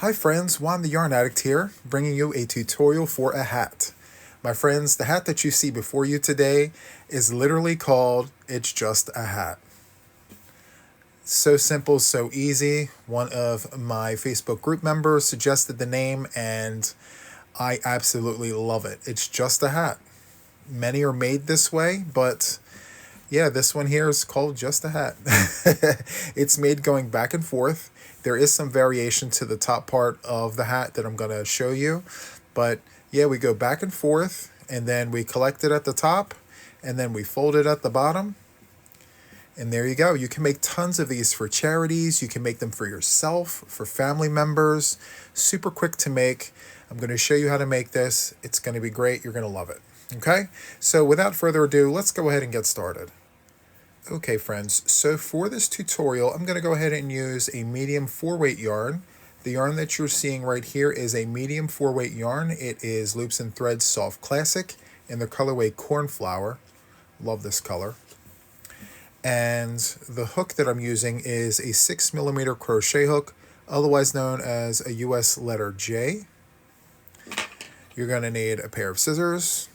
Hi friends, Juan the Yarn Addict here, bringing you a tutorial for a hat. My friends, the hat that you see before you today is literally called It's Just a Hat. So simple, so easy. One of my Facebook group members suggested the name and I absolutely love it. It's just a hat. Many are made this way, but yeah, this one here is called Just a Hat. It's made going back and forth. There is some variation to the top part of the hat that I'm going to show you. But yeah, we go back and forth, and then we collect it at the top, and then we fold it at the bottom. And there you go. You can make tons of these for charities. You can make them for yourself, for family members. Super quick to make. I'm going to show you how to make this. It's going to be great. You're going to love it. Okay? So without further ado, let's go ahead and get started. Okay friends, so for this tutorial, I'm going to go ahead and use a medium 4-weight yarn. The yarn that you're seeing right here is a medium 4-weight yarn. It is Loops and Threads Soft Classic in the colorway Cornflower. Love this color. And the hook that I'm using is a 6mm crochet hook, otherwise known as a US letter J. You're going to need a pair of scissors.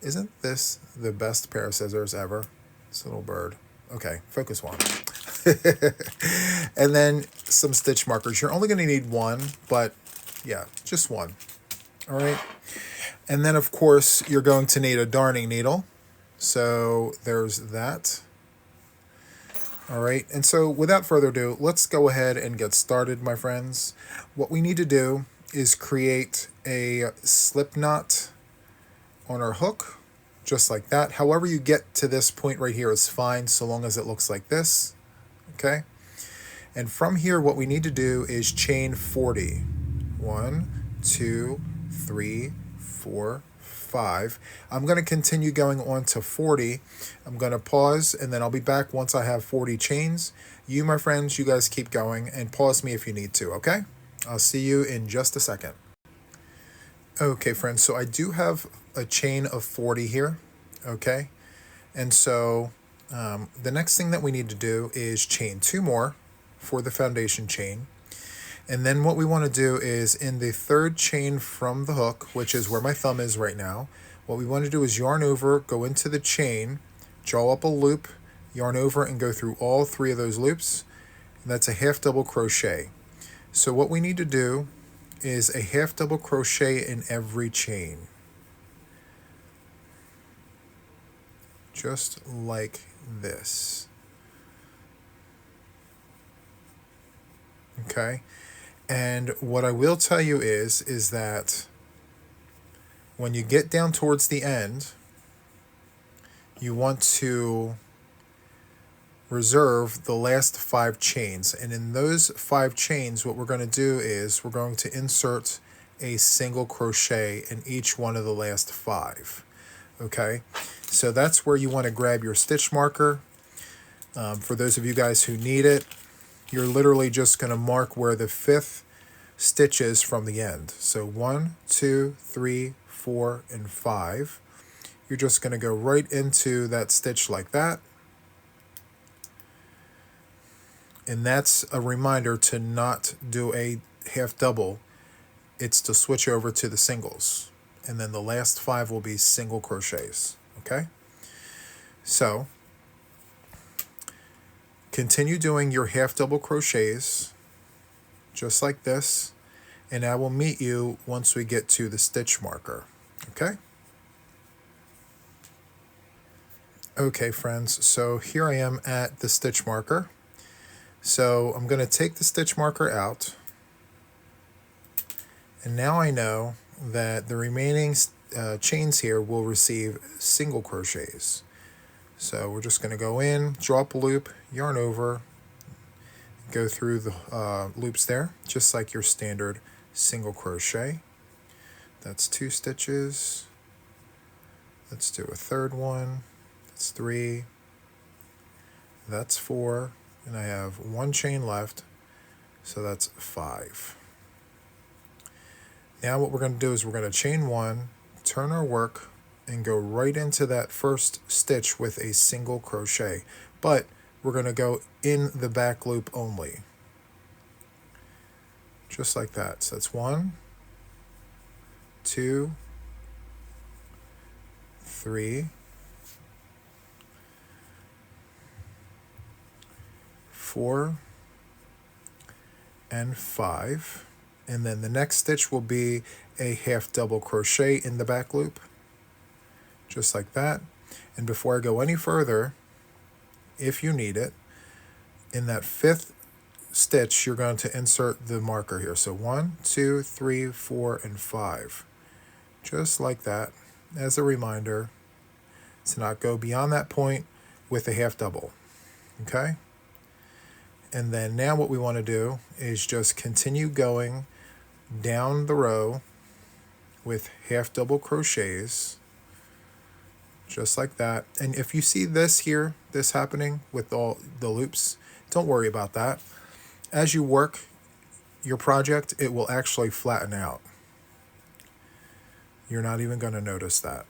Isn't this the best pair of scissors ever? This little bird. Okay, focus one. And then some stitch markers. You're only going to need one, but yeah, just one. All right. And then, of course, you're going to need a darning needle. So there's that. All right. And so without further ado, let's go ahead and get started, my friends. What we need to do is create a slip knot on our hook. Just like that. However you get to this point right here is fine, so long as it looks like this. Okay? And from here, what we need to do is chain 40. 1, 2, 3, 4, 5. I'm going to continue going on to 40. I'm going to pause, and then I'll be back once I have 40 chains. You, my friends, you guys keep going, and pause me if you need to, okay? I'll see you in just a second. Okay, friends, so I do have a chain of 40 here, okay? And so the next thing that we need to do is chain 2 more for the foundation chain. And then what we want to do is in the third chain from the hook, which is where my thumb is right now, what we want to do is yarn over, go into the chain, draw up a loop, yarn over, and go through all 3 of those loops. And that's a half double crochet. So what we need to do is a half double crochet in every chain. Just like this. Okay? And what I will tell you is that when you get down towards the end, you want to reserve the last 5 chains. And in those 5 chains, what we're going to do is we're going to insert a single crochet in each one of the last 5. Okay? So that's where you want to grab your stitch marker. For those of you guys who need it, you're literally just going to mark where the 5th stitch is from the end. So 1, 2, 3, 4, and 5. You're just going to go right into that stitch like that. And that's a reminder to not do a half double. It's to switch over to the singles. And then the last 5 will be single crochets. Okay? So, continue doing your half double crochets, just like this. And I will meet you once we get to the stitch marker. Okay? Okay, friends. So here I am at the stitch marker. So I'm going to take the stitch marker out, and now I know that the remaining chains here will receive single crochets. So we're just going to go in, drop a loop, yarn over, go through the loops there, just like your standard single crochet. That's 2 stitches. Let's do a third one. That's 3. That's 4. And I have 1 chain left, so that's 5. Now what we're going to do is we're going to chain 1, turn our work, and go right into that first stitch with a single crochet. But we're going to go in the back loop only. just like that. So that's 1, 2, 3, 4, and 5. And then the next stitch will be a half double crochet in the back loop, just like that. And before I go any further, if you need it, in that 5th stitch, you're going to insert the marker here. So 1, 2, 3, 4, and 5. Just like that, as a reminder to not go beyond that point with a half double. Okay? And then now what we want to do is just continue going down the row with half double crochets, just like that. And if you see this here, this happening with all the loops, don't worry about that. As you work your project, it will actually flatten out. You're not even going to notice that.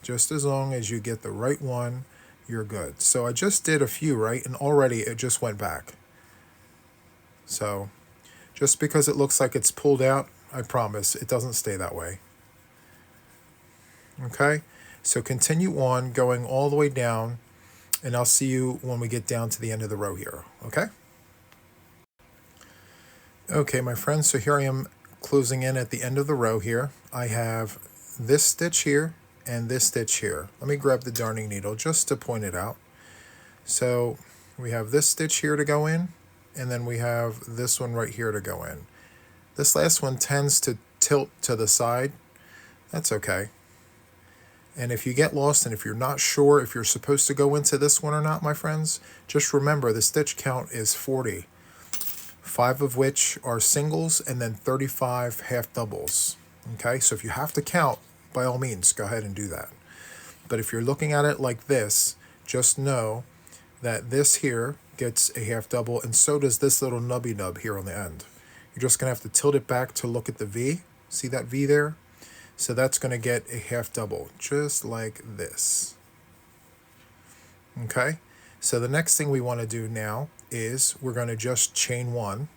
Just as long as you get the right one, you're good. So I just did a few, right? And already it just went back. So just because it looks like it's pulled out, I promise it doesn't stay that way. Okay? So continue on going all the way down, and I'll see you when we get down to the end of the row here. Okay? Okay, my friends, so here I am closing in at the end of the row here. I have this stitch here and this stitch here. Let me grab the darning needle just to point it out. So we have this stitch here to go in, and then we have this one right here to go in. This last one tends to tilt to the side. That's okay. And if you get lost and if you're not sure if you're supposed to go into this one or not, my friends, just remember the stitch count is 40. 5 of which are singles and then 35 half doubles. Okay, so if you have to count, by all means, go ahead and do that. But if you're looking at it like this, just know that this here gets a half double, and so does this little nubby nub here on the end. You're just going to have to tilt it back to look at the V. See that V there? So that's going to get a half double, just like this. Okay, so the next thing we want to do now is we're going to just chain 1.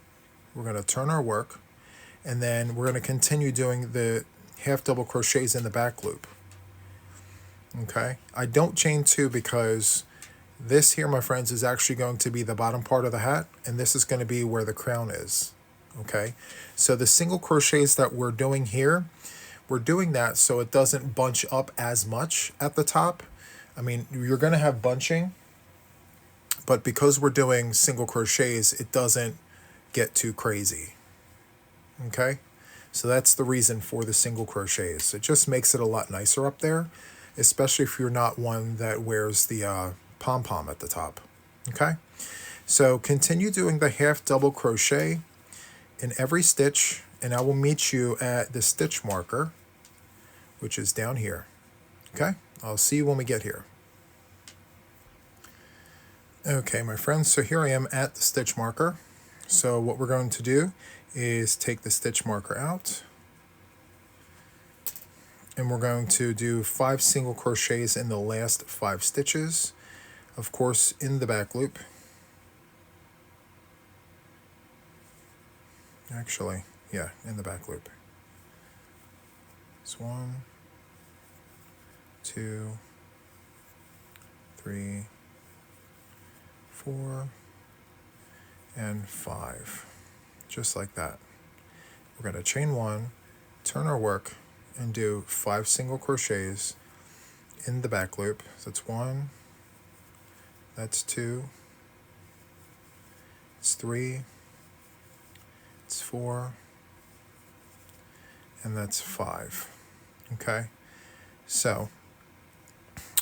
We're going to turn our work, and then we're going to continue doing the half double crochets in the back loop. Okay, I don't chain 2 because this here, my friends, is actually going to be the bottom part of the hat, and this is going to be where the crown is. Okay, so the single crochets that we're doing here, we're doing that so it doesn't bunch up as much at the top. I mean, you're going to have bunching, but because we're doing single crochets, it doesn't get too crazy. Okay, so that's the reason for the single crochets. It just makes it a lot nicer up there, especially if you're not one that wears the pom-pom at the top. Okay, so continue doing the half double crochet in every stitch, and I will meet you at the stitch marker, which is down here. Okay, I'll see you when we get here. Okay, my friends, so here I am at the stitch marker. So what we're going to do is take the stitch marker out, and we're going to do 5 single crochets in the last 5 stitches, of course in the back loop. Actually, yeah, in the back loop. It's 1, 2, 3, 4, and 5, just like that. We're going to chain 1, turn our work, and do 5 single crochets in the back loop. So that's 1, that's 2, it's 3, it's 4, and that's 5. Okay, so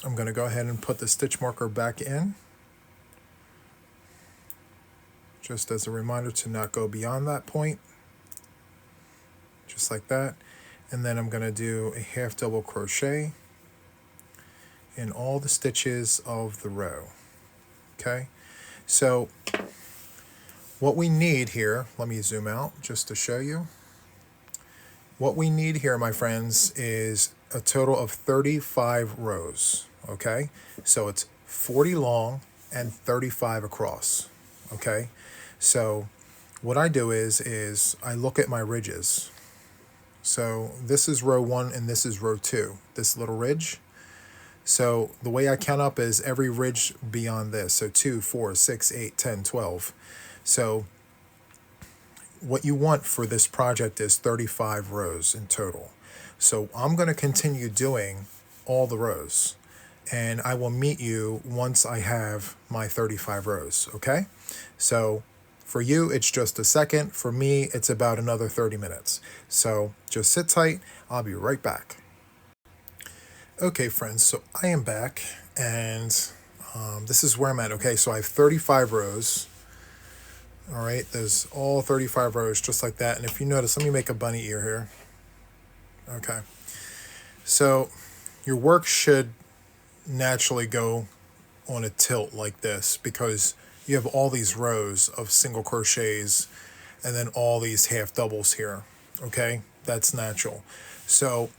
I'm going to go ahead and put the stitch marker back in, just as a reminder to not go beyond that point, just like that. And then I'm going to do a half double crochet in all the stitches of the row. Okay, so what we need here, let me zoom out just to show you. What we need here, my friends, is a total of 35 rows. Okay, so it's 40 long and 35 across. Okay, so what I do is I look at my ridges. So this is row 1 and this is row 2, this little ridge. So the way I count up is every ridge beyond this. So 2, 4, 6, 8, 10, 12. So what you want for this project is 35 rows in total. So I'm going to continue doing all the rows, and I will meet you once I have my 35 rows, okay? So for you, it's just a second. For me, it's about another 30 minutes. So just sit tight. I'll be right back. Okay, friends, so I am back, and this is where I'm at. Okay, so I have 35 rows. All right, there's all 35 rows just like that. And if you notice, let me make a bunny ear here. Okay, so your work should naturally go on a tilt like this because you have all these rows of single crochets and then all these half doubles here. Okay, that's natural. So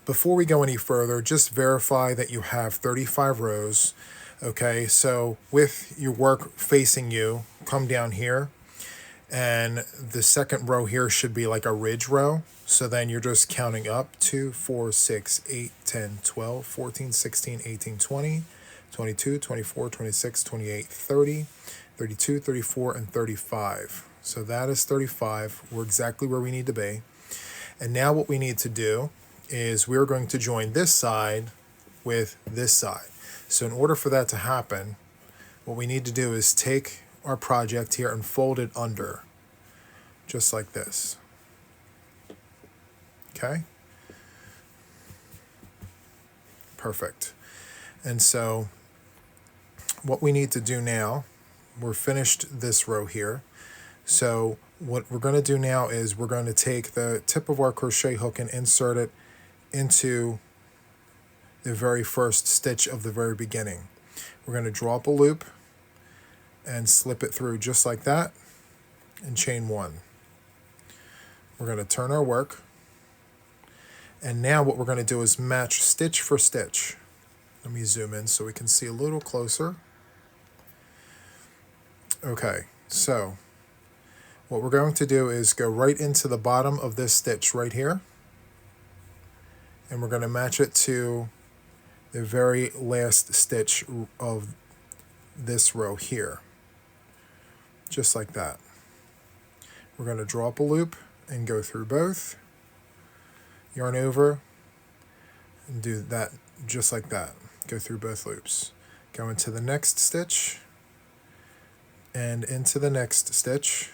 before we go any further, just verify that you have 35 rows. Okay, so with your work facing you, come down here, and the second row here should be like a ridge row. So then you're just counting up 2, 4, 6, 8, 10, 12, 14, 16, 18, 20, 22, 24, 26, 28, 30, 32, 34, and 35. So that is 35. We're exactly where we need to be. And now what we need to do is we're going to join this side with this side. So in order for that to happen, what we need to do is take our project here and fold it under, just like this. Okay? Perfect. And so what we need to do now, we're finished this row here. So what we're going to do now is we're going to take the tip of our crochet hook and insert it into the very first stitch of the very beginning. We're going to draw up a loop and slip it through just like that and chain 1. We're going to turn our work, and now what we're going to do is match stitch for stitch. Let me zoom in so we can see a little closer. Okay, so what we're going to do is go right into the bottom of this stitch right here, and we're going to match it to the very last stitch of this row here, just like that. We're going to draw up a loop and go through both, yarn over, and do that just like that. Go through both loops. Go into the next stitch and into the next stitch,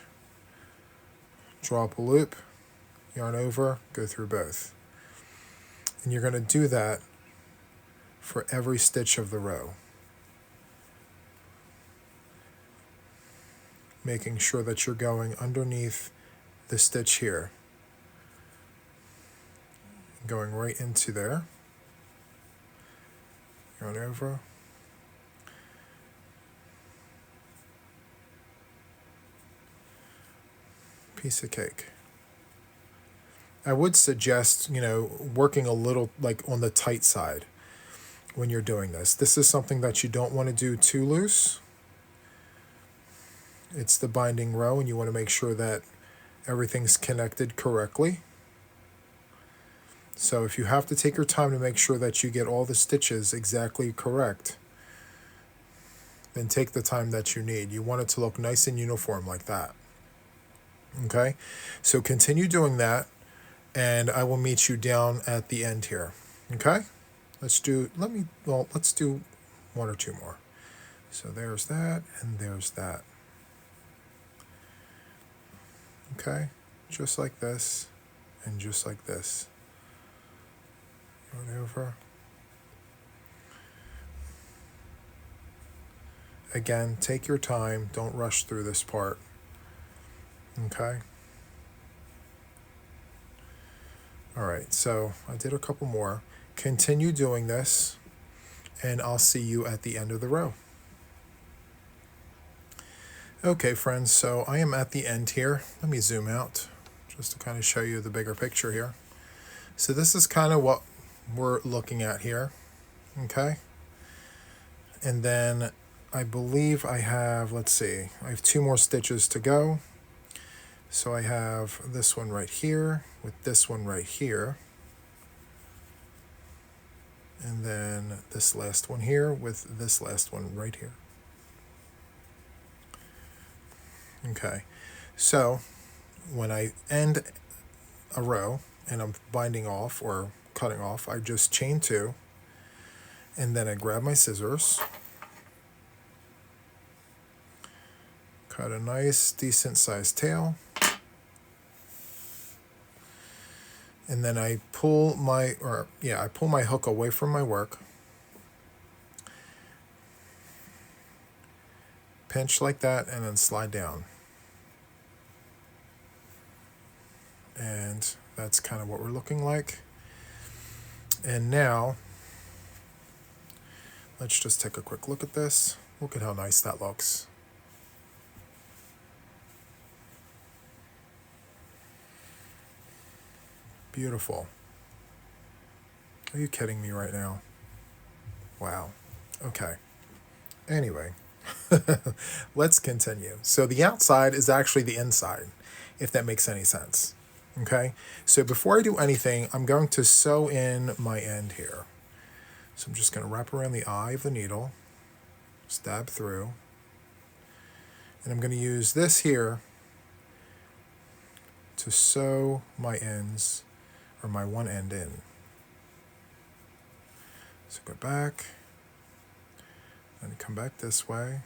draw up a loop, yarn over, go through both. And you're going to do that for every stitch of the row, making sure that you're going underneath the stitch here, going right into there, yarn over, piece of cake. I would suggest, working a little like on the tight side when you're doing this. This is something that you don't want to do too loose. It's the binding row, and you want to make sure that everything's connected correctly. So if you have to take your time to make sure that you get all the stitches exactly correct, then take the time that you need. You want it to look nice and uniform like that. Okay, so continue doing that, and I will meet you down at the end here. Okay, let's do 1 or 2 more. So there's that, and there's that. Okay, just like this, and just like this. Yarn over. Again, take your time. Don't rush through this part. Okay. All right, so I did a couple more. Continue doing this, and I'll see you at the end of the row. Okay, friends, so I am at the end here. Let me zoom out just to kind of show you the bigger picture here. So this is kind of what we're looking at here. Okay. And then I believe I have, I have 2 more stitches to go. So I have this one right here with this one right here. And then this last one here with this last one right here. Okay, so when I end a row and I'm binding off or cutting off, I just chain 2, and then I grab my scissors, cut a nice decent sized tail, and then I pull my hook away from my work, pinch like that, and then slide down. And that's kind of what we're looking like. And now let's just take a quick look at this. Look at how nice that looks. Beautiful. Are you kidding me right now? Wow. Okay. Anyway, let's continue. So the outside is actually the inside, if that makes any sense. Okay, so before I do anything, I'm going to sew in my end here. So I'm just going to wrap around the eye of the needle, stab through, and I'm going to use this here to sew my ends, or my one end in. So go back, and come back this way,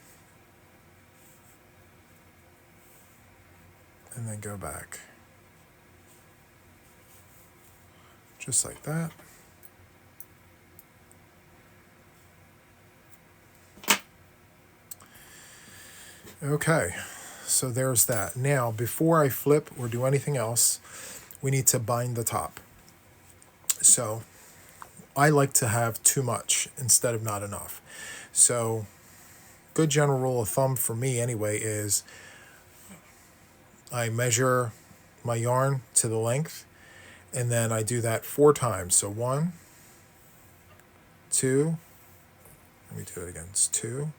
and then go back. Just like that. Okay, so there's that. Now, before I flip or do anything else, we need to bind the top. So I like to have too much instead of not enough. So good general rule of thumb for me anyway is I measure my yarn to the length, and then I do that 4 times. So 1, 2, let me do it again. It's 2,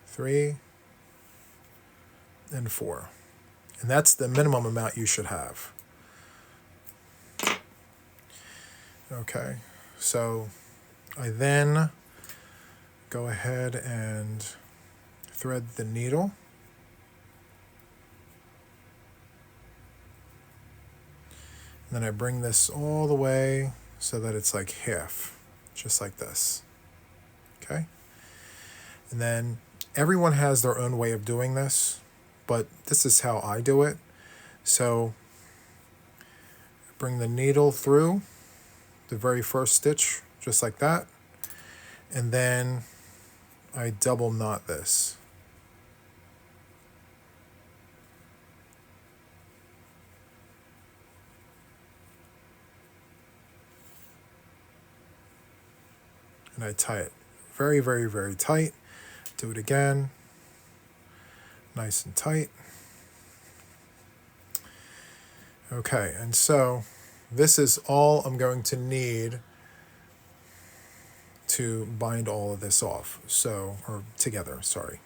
3, and 4. And that's the minimum amount you should have. Okay, so I then go ahead and thread the needle. And then I bring this all the way so that it's like half, just like this. Okay? And then everyone has their own way of doing this, but this is how I do it. So bring the needle through the very first stitch, just like that. And then I double knot this. And I tie it very, very, very tight. Do it again. Nice and tight. Okay, and so this is all I'm going to need to bind all of this off. So, or together, sorry.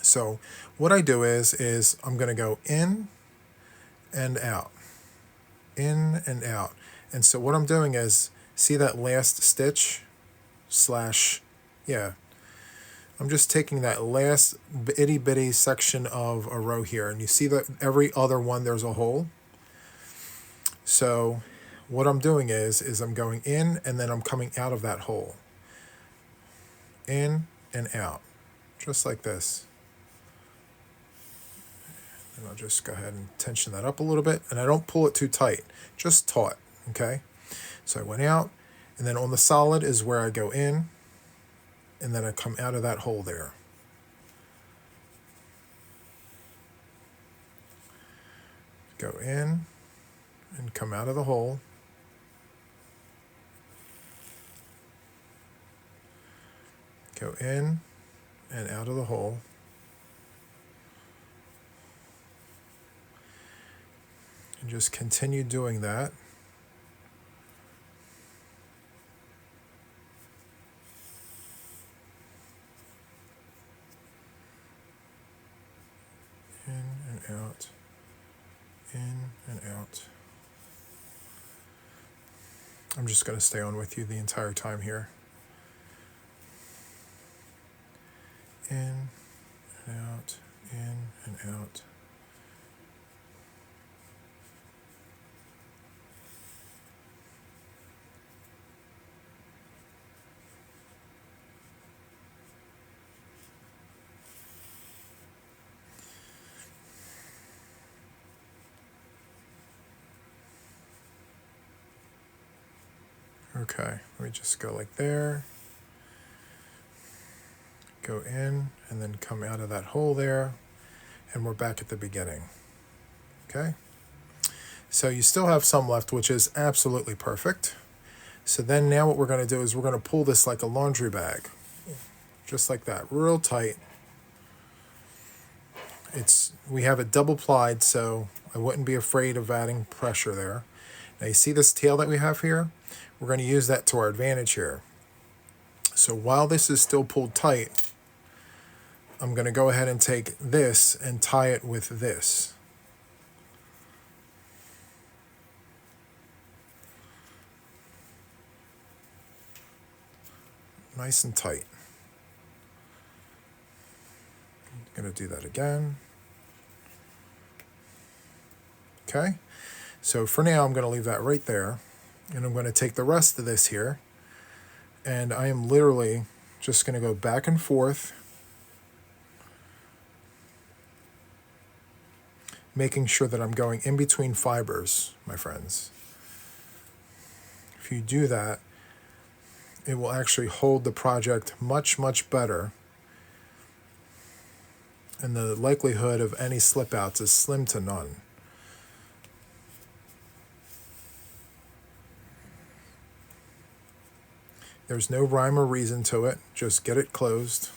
So what I do is I'm going to go in and out. In and out. And so what I'm doing is, see that last stitch? I'm just taking that last itty bitty section of a row here, and you see that every other one there's a hole. So what I'm doing is I'm going in and then I'm coming out of that hole. In and out, just like this. And I'll just go ahead and tension that up a little bit, and I don't pull it too tight, just taut, okay? So I went out, and then on the solid is where I go in, and then I come out of that hole there. Go in and come out of the hole. Go in and out of the hole. And just continue doing that. In and and out, in and out. I'm just going to stay on with you the entire time here. In and out, in and out. Okay, let me just go like there, go in, and then come out of that hole there, and we're back at the beginning. Okay, so you still have some left, which is absolutely perfect. So then now what we're going to do is we're going to pull this like a laundry bag, just like that, real tight. We have it double plied, so I wouldn't be afraid of adding pressure there. Now you see this tail that we have here? We're going to use that to our advantage here. So while this is still pulled tight, I'm going to go ahead and take this and tie it with this. Nice and tight. I'm going to do that again. Okay, so for now I'm going to leave that right there. And I'm going to take the rest of this here, and I am literally just going to go back and forth, making sure that I'm going in between fibers, my friends. If you do that, it will actually hold the project much, much better, and the likelihood of any slip outs is slim to none. There's no rhyme or reason to it. Just get it closed.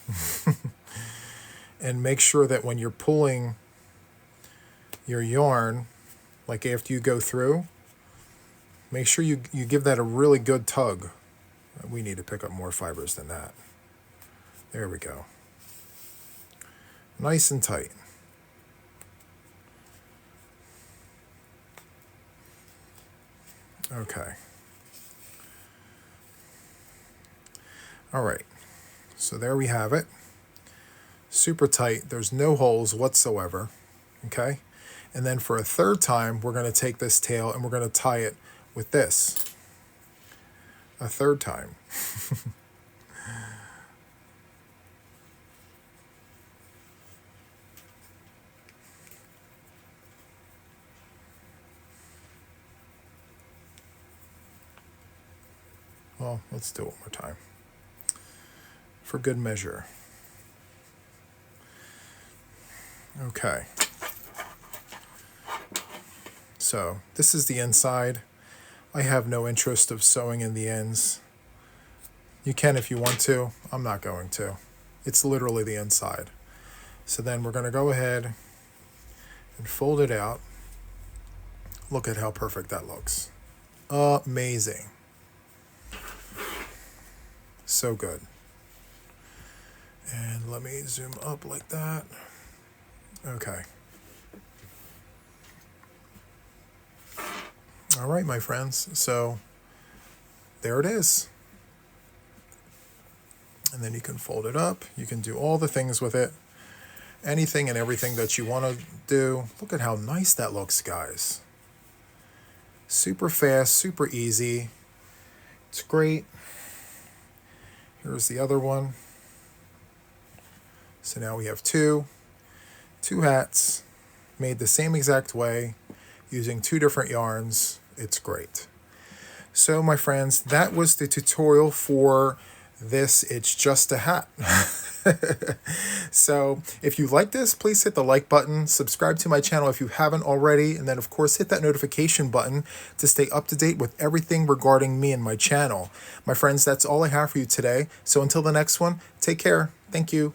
And make sure that when you're pulling your yarn, like after you go through, make sure you give that a really good tug. We need to pick up more fibers than that. There we go. Nice and tight. Okay. All right, so there we have it. Super tight, there's no holes whatsoever, okay? And then for a third time, we're gonna take this tail and we're gonna tie it with this. A third time. Well, let's do it one more time. For good measure. Okay. So this is the inside. I have no interest of sewing in the ends. You can if you want to. I'm not going to. It's literally the inside. So then we're going to go ahead and fold it out. Look at how perfect that looks. Amazing. So good. And let me zoom up like that. Okay. All right, my friends. So there it is. And then you can fold it up. You can do all the things with it. Anything and everything that you want to do. Look at how nice that looks, guys. Super fast, super easy. It's great. Here's the other one. So now we have two hats made the same exact way using two different yarns. It's great. So my friends, that was the tutorial for this It's Just a Hat. So if you like this, please hit the like button, subscribe to my channel if you haven't already, and then of course hit that notification button to stay up to date with everything regarding me and my channel. My friends, that's all I have for you today. So until the next one, take care. Thank you.